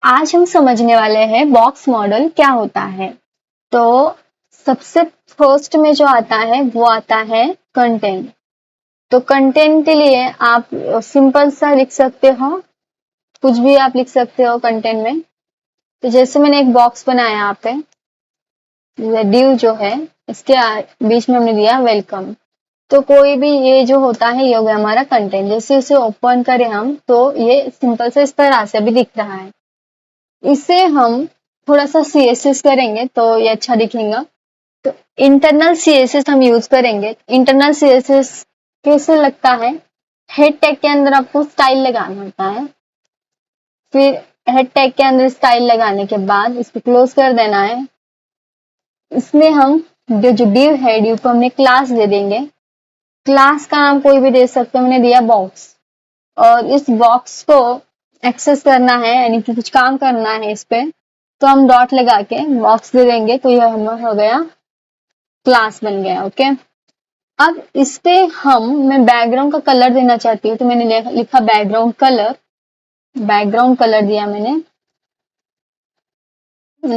आज हम समझने वाले हैं बॉक्स मॉडल क्या होता है। तो सबसे फर्स्ट में जो आता है वो आता है कंटेंट। तो कंटेंट के लिए आप सिंपल सा लिख सकते हो, कुछ भी आप लिख सकते हो कंटेंट में। तो जैसे मैंने एक बॉक्स बनाया यहाँ पे, डिव जो है इसके बीच में हमने दिया वेलकम। तो कोई भी ये जो होता है ये हो गया हमारा कंटेंट। जैसे इसे ओपन करें हम तो ये सिंपल से इस तरह से भी दिख रहा है। इसे हम थोड़ा सा CSS करेंगे तो ये अच्छा दिखेगा। तो इंटरनल CSS हम यूज करेंगे। इंटरनल CSS कैसे लगता है, हेड टैग के अंदर आपको स्टाइल लगाना होता है। फिर हेड टैग के अंदर स्टाइल लगाने के बाद इसको क्लोज कर देना है। इसमें हम जो डिव है, डिव को हमने क्लास दे देंगे। क्लास का नाम कोई भी दे सकते हो, मैंने दिया बॉक्स। और इस बॉक्स को एक्सेस करना है यानी कि कुछ काम करना है इस पे, तो हम डॉट लगा के बॉक्स दे देंगे तो यह हमारा हो गया क्लास बन गया। ओके, अब इस पे मैं बैकग्राउंड का कलर देना चाहती हूँ तो मैंने लिखा बैकग्राउंड कलर। बैकग्राउंड कलर दिया मैंने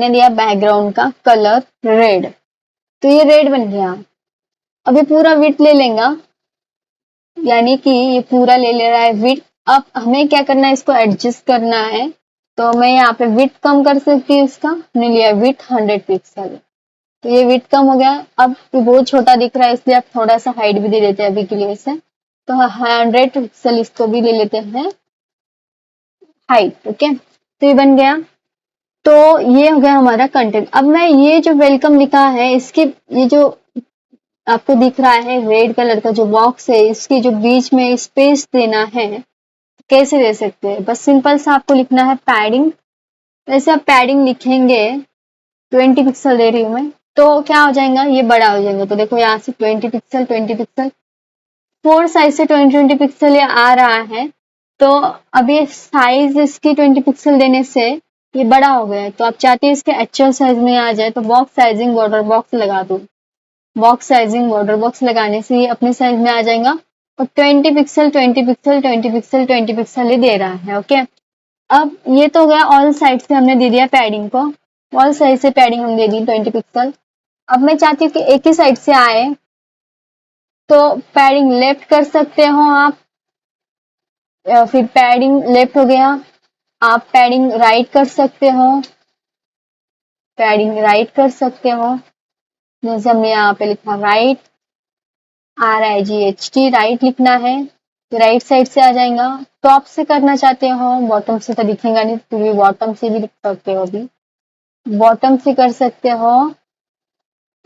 दिया बैकग्राउंड का कलर रेड। तो ये रेड बन गया। अब ये पूरा विड्थ ले लेगा, यानी कि ये पूरा ले ले रहा है विड्थ। अब हमें क्या करना है, इसको एडजस्ट करना है। तो मैं यहाँ पे विड्थ कम कर सकती हूँ इसका, मैंने लिया विड्थ 100 पिक्सल। तो ये विड्थ कम हो गया। अब ये बहुत छोटा दिख रहा है इसलिए आप थोड़ा सा हाइट भी दे देते हैं अभी के लिए इसे। तो 100 पिक्सल इसको भी ले लेते हैं हाइट। ओके, तो ये बन गया। तो ये हो गया हमारा कंटेंट। अब मैं ये जो वेलकम लिखा है इसके ये जो आपको दिख रहा है रेड कलर का जो बॉक्स है, इसके जो बीच में स्पेस देना है, कैसे दे सकते हैं? बस सिंपल सा आपको लिखना है पैडिंग। वैसे आप पैडिंग लिखेंगे 20 पिक्सल दे रही हूँ मैं, तो क्या हो जाएगा, ये बड़ा हो जाएगा। तो देखो यहाँ से 20 पिक्सल 20 पिक्सल 4 साइज से 20 पिक्सल ये आ रहा है। तो अब ये साइज इसकी 20 पिक्सल देने से ये बड़ा हो गया है। तो आप चाहते हैं इसके एक्चुअल साइज में आ जाए तो बॉक्स साइजिंग बॉर्डर बॉक्स लगा दो। बॉक्स साइजिंग बॉर्डर बॉक्स लगाने से ये अपने साइज में आ जाएगा। और 20 पिक्सल 20 पिक्सल 20 पिक्सल 20 पिक्सल ये दे रहा है। ओके, अब ये तो हो गया ऑल साइड से हमने दे दिया पैडिंग को। ऑल साइड से पैडिंग हम दे दी 20 पिक्सल। अब मैं चाहती हूँ कि एक ही साइड से आए, तो पैडिंग लेफ्ट कर सकते हो आप, या फिर पैडिंग लेफ्ट हो गया, आप पैडिंग राइट कर सकते हो। पैडिंग राइट कर सकते हो, जैसे हमने यहाँ पे लिखा राइट, RIGHT राइट लिखना है तो राइट साइड से आ जाएगा। टॉप से करना चाहते हो, बॉटम से तो दिखेगा नहीं, तो भी बॉटम से भी लिख सकते हो। अभी बॉटम से कर सकते हो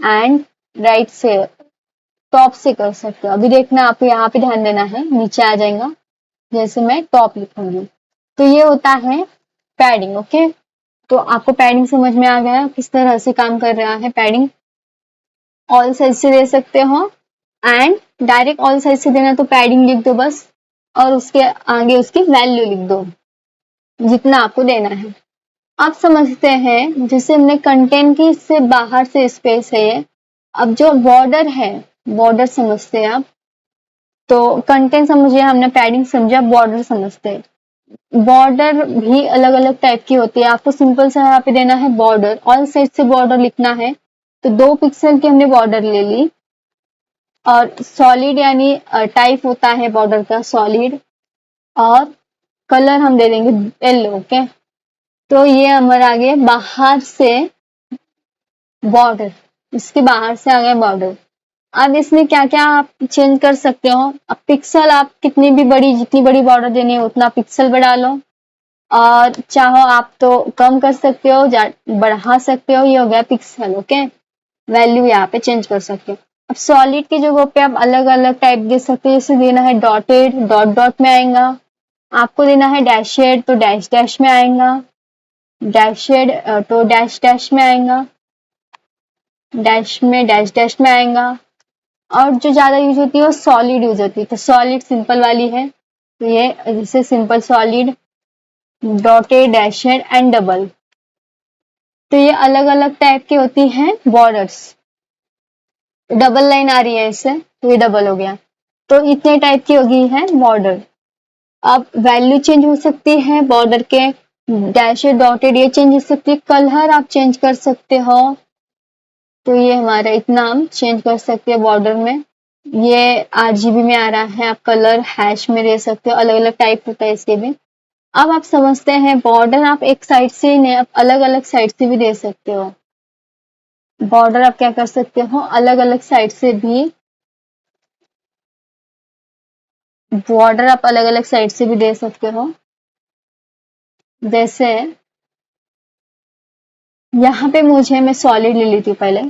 एंड राइट से टॉप से कर सकते हो। अभी देखना, आप यहाँ पे ध्यान देना है, नीचे आ जाएगा जैसे मैं टॉप लिखूंगी। तो ये होता है पैडिंग। ओके, तो आपको पैडिंग समझ में आ गया किस तरह से काम कर रहा है पैडिंग। ऑल साइज से दे सकते हो एंड डायरेक्ट ऑल साइज से देना तो पैडिंग लिख दो बस, और उसके आगे उसकी वैल्यू लिख दो जितना आपको देना है। अब समझते हैं, जैसे हमने कंटेंट की से बाहर से स्पेस है। अब जो बॉर्डर है, बॉर्डर समझते हैं आप। तो कंटेंट समझिए, हमने पैडिंग समझा, बॉर्डर समझते हैं। बॉर्डर भी अलग अलग टाइप की होती है। आपको सिंपल सा यहाँ पे देना है बॉर्डर, ऑल साइड से बॉर्डर लिखना है। तो 2 पिक्सल की हमने बॉर्डर ले ली। और सॉलिड यानी टाइप होता है बॉर्डर का सॉलिड, और कलर हम दे देंगे येलो। ओके, तो ये हमारा आ गया बाहर से बॉर्डर, इसके बाहर से आ गया बॉर्डर। अब इसमें क्या क्या आप चेंज कर सकते हो। अब पिक्सल आप कितनी भी बड़ी, जितनी बड़ी बॉर्डर देनी है उतना पिक्सल बढ़ा लो, और चाहो आप तो कम कर सकते हो, बढ़ा सकते हो। ये हो गया पिक्सल। ओके, वैल्यू यहाँ पे चेंज कर सकते हो। अब सॉलिड की जगह पे आप अलग अलग टाइप दे सकते हो। जैसे देना है डॉटेड, डॉट डॉट में आएगा। आपको देना है डैशेड तो डैश डैश में आएगा। डैशेड तो डैश डैश में आएगा। डैश में डैश डैश में आएगा। और जो ज्यादा यूज होती है वो सॉलिड यूज होती है। तो सॉलिड सिंपल वाली है, तो ये जैसे simple solid, dotted, dashed and double. तो ये अलग अलग टाइप की होती हैं बॉर्डर्स। डबल लाइन आ रही है इससे, तो ये डबल हो गया। तो इतने टाइप की होगी है बॉर्डर। अब वैल्यू चेंज हो सकती है बॉर्डर के डैशेड डॉटेड ये चेंज हो सकती है, कलर आप चेंज कर सकते हो। तो ये हमारा इतना हम चेंज कर सकते हैं बॉर्डर में। ये RGB में आ रहा है, आप कलर हैश में दे सकते हो, अलग अलग टाइप होता है इसके भी। अब आप समझते हैं बॉर्डर आप एक साइड से नहीं, आप अलग अलग साइड से भी दे सकते हो। बॉर्डर आप क्या कर सकते हो, अलग अलग साइड से भी बॉर्डर आप अलग अलग साइड से भी दे सकते हो। जैसे यहाँ पे मैं सॉलिड ले लेती हूँ पहले,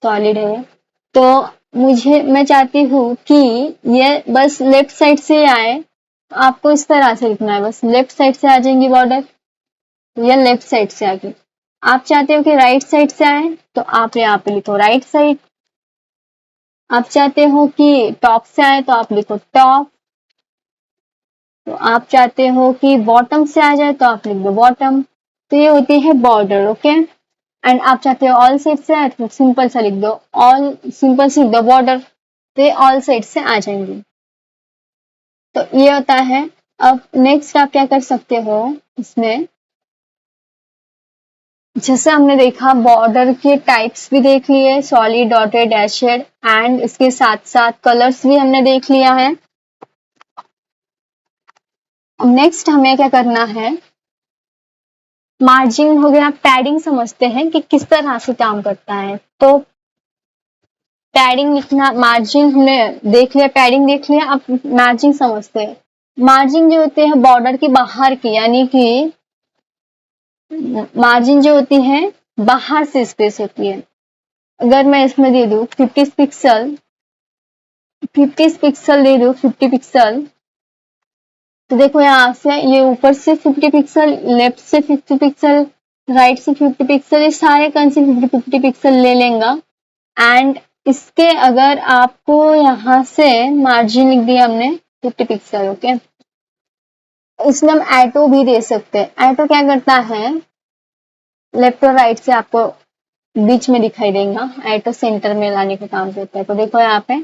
सॉलिड है तो मैं चाहती हूँ कि ये बस लेफ्ट साइड से आए, तो आपको इस तरह से लिखना है, बस लेफ्ट साइड से आ जाएंगी बॉर्डर, या लेफ्ट साइड से आ गई। आप चाहते हो कि राइट साइड से आए, तो आप यहाँ पे लिखो राइट साइड। आप चाहते हो कि टॉप से आए, तो आप लिखो टॉप। तो आप चाहते हो कि बॉटम से आ जाए, तो आप लिख दो बॉटम। तो ये होती है बॉर्डर, ओके। एंड आप चाहते हो ऑल साइड से आए, तो सिंपल सा लिख दो ऑल, सिंपल से लिख दो बॉर्डर। तो ये ऑल साइड से आ जाएंगी। तो ये होता है। अब नेक्स्ट आप क्या कर सकते हो इसमें, जैसे हमने देखा बॉर्डर के टाइप्स भी देख लिए, सॉलिड, डॉटेड, डैशेड, एंड इसके साथ साथ कलर्स भी हमने देख लिया है। अब नेक्स्ट हमें क्या करना है, मार्जिन हो गया, पैडिंग समझते हैं कि किस तरह से काम करता है। तो पैडिंग लिखना, मार्जिन हमने देख लिया, पैडिंग देख लिया, अब मार्जिन समझते हैं। मार्जिन जो होते हैं बॉर्डर के बाहर की, यानी कि मार्जिन जो होती है बाहर से स्पेस होती है। अगर मैं इसमें दे दूं 50 पिक्सल, 50 पिक्सल दे दूं 50 पिक्सल, तो देखो यहाँ से ये ऊपर से 50 पिक्सल, लेफ्ट से 50 पिक्सल, राइट से 50 पिक्सल, ये सारे कौन से 50 पिक्सल ले लेंगे। एंड इसके अगर आपको यहाँ से मार्जिन लिख दिया हमने 50 पिक्सल, ओके। इसमें हम ऐटो भी दे सकते हैं। ऐटो क्या करता है, लेफ्ट और राइट से आपको बीच में दिखाई देगा, ऐटो सेंटर में लाने का काम करता है। तो देखो यहाँ पे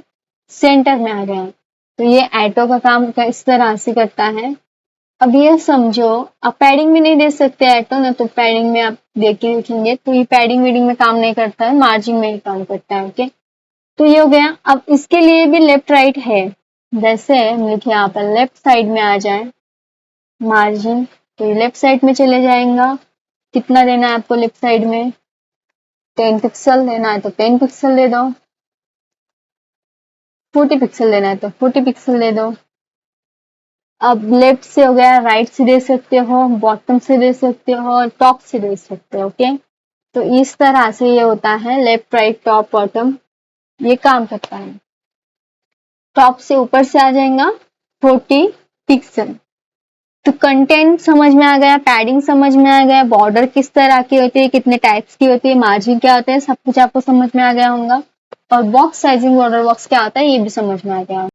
सेंटर में आ गया, तो ये ऐटो का काम इस तरह से करता है। अब ये समझो, आप पैडिंग में नहीं दे सकते ऐटो ना, तो पैडिंग में आप देख के लिखेंगे, तो ये पैडिंग वीडिंग में काम नहीं करता है, मार्जिन में ही काम करता है, ओके। तो ये हो गया। अब इसके लिए भी लेफ्ट राइट है, जैसे हम लिखे यहाँ पर लेफ्ट साइड में आ जाए मार्जिन, तो ये लेफ्ट साइड में चले जाएगा। कितना देना है आपको लेफ्ट साइड में, 10 पिक्सल लेना है तो 10 पिक्सल दे दो, 40 पिक्सल लेना है तो 40 पिक्सल दे दो। अब लेफ्ट से हो गया, राइट से दे सकते हो, बॉटम से दे सकते हो, और टॉप से दे सकते हो, ओके। तो इस तरह से ये होता है लेफ्ट राइट टॉप बॉटम, ये काम करता है। टॉप से ऊपर से आ जाएगा 40 पिक्सल। तो कंटेंट समझ में आ गया, पैडिंग समझ में आ गया, बॉर्डर किस तरह की होती है, कितने टाइप्स की होती है, मार्जिन क्या होता है, सब कुछ आपको समझ में आ गया होगा। और बॉक्स साइजिंग, बॉर्डर बॉक्स क्या होता है, ये भी समझ में आ गया।